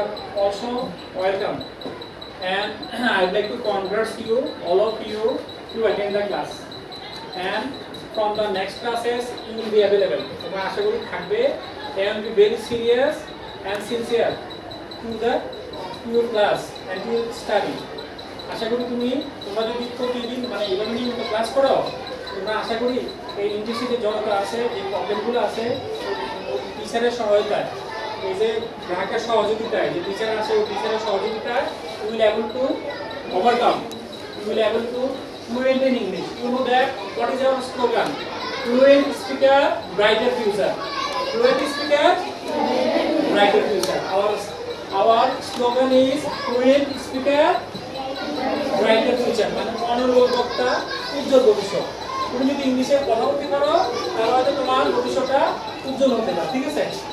are also welcome, and I'd like to congratulate you, all of you, to attend the class. And from the next classes, you will be available. তোমরা আশা করি থাকবে, and be very serious and sincere to your class and to your study. আশা করি তোমরা যদি প্রতিদিন মানে 11 দিন মতো ক্লাস করো, তোমরা আশা করি এই ইন্টারসিটি যত আছে, যে প্রবলেমগুলো আছে, টিচারের সহায়তায়, এই যে গ্রাহকের সহযোগিতায়, যে টিচার আছে ওই টিচারের সহযোগিতায় you will able to overcome, you will able to fluent in English. You know that what is our slogan? Fluent speaker, brighter future. Fluent speaker, brighter future. Our slogan is fluent speaker, brighter future. মানে অনর্গল বক্তা, উজ্জ্বল ভবিষ্যৎ। তুমি যদি ইংলিশে কথা বলতে পারো তাহলে হয়তো তোমার ভবিষ্যৎটা উজ্জ্বল হতে পারে, ঠিক আছে?